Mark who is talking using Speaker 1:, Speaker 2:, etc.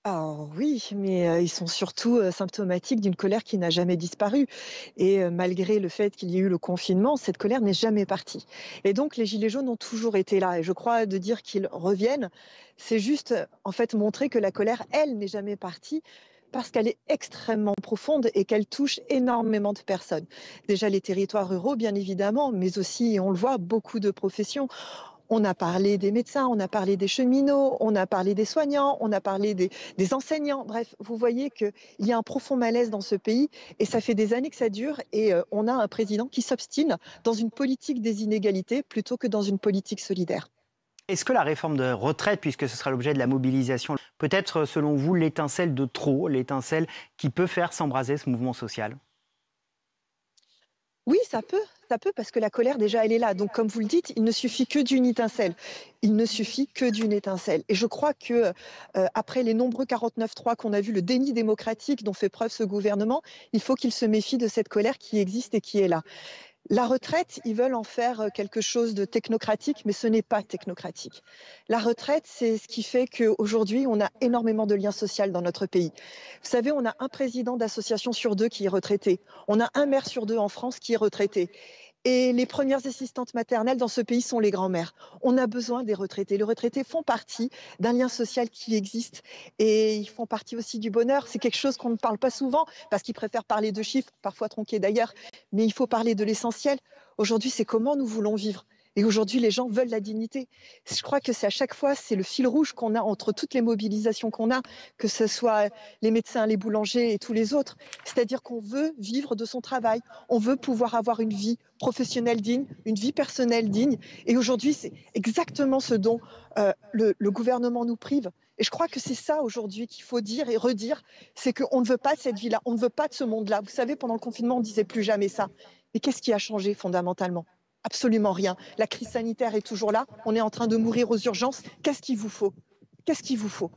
Speaker 1: Alors oui, mais ils sont surtout, symptomatiques d'une colère qui n'a jamais disparu et malgré le fait qu'il y ait eu le confinement, cette colère n'est jamais partie et donc les gilets jaunes ont toujours été là et je crois de dire qu'ils reviennent, c'est juste, en fait, montrer que la colère, elle, n'est jamais partie parce qu'elle est extrêmement profonde et qu'elle touche énormément de personnes. Déjà les territoires ruraux, bien évidemment, mais aussi, et on le voit, beaucoup de professions. On a parlé des médecins, on a parlé des cheminots, on a parlé des soignants, on a parlé des enseignants. Bref, vous voyez qu'il y a un profond malaise dans ce pays et ça fait des années que ça dure et on a un président qui s'obstine dans une politique des inégalités plutôt que dans une politique solidaire.
Speaker 2: Est-ce que la réforme de retraite, puisque ce sera l'objet de la mobilisation, peut être selon vous l'étincelle de trop, l'étincelle qui peut faire s'embraser ce mouvement social?
Speaker 1: Oui, ça peut parce que la colère déjà elle est là. Donc comme vous le dites, il ne suffit que d'une étincelle. Il ne suffit que d'une étincelle. Et je crois que après les nombreux 49-3 qu'on a vu, le déni démocratique dont fait preuve ce gouvernement, il faut qu'il se méfie de cette colère qui existe et qui est là. La retraite, ils veulent en faire quelque chose de technocratique, mais ce n'est pas technocratique. La retraite, c'est ce qui fait qu'aujourd'hui, on a énormément de liens sociaux dans notre pays. Vous savez, on a un président d'association sur deux qui est retraité. On a un maire sur deux en France qui est retraité. Et les premières assistantes maternelles dans ce pays sont les grands-mères. On a besoin des retraités. Les retraités font partie d'un lien social qui existe et ils font partie aussi du bonheur. C'est quelque chose qu'on ne parle pas souvent parce qu'ils préfèrent parler de chiffres, parfois tronqués d'ailleurs, mais il faut parler de l'essentiel. Aujourd'hui, c'est comment nous voulons vivre. Et aujourd'hui, les gens veulent la dignité. Je crois que c'est à chaque fois, c'est le fil rouge qu'on a entre toutes les mobilisations qu'on a, que ce soit les médecins, les boulangers et tous les autres. C'est-à-dire qu'on veut vivre de son travail, on veut pouvoir avoir une vie professionnelle digne, une vie personnelle digne. Et aujourd'hui, c'est exactement ce dont le gouvernement nous prive. Et je crois que c'est ça aujourd'hui qu'il faut dire et redire, c'est qu'on ne veut pas de cette vie-là, on ne veut pas de ce monde-là. Vous savez, pendant le confinement, on ne disait plus jamais ça. Mais qu'est-ce qui a changé fondamentalement? Absolument rien. La crise sanitaire est toujours là, on est en train de mourir aux urgences. Qu'est-ce qu'il vous faut? Qu'est-ce qu'il vous faut?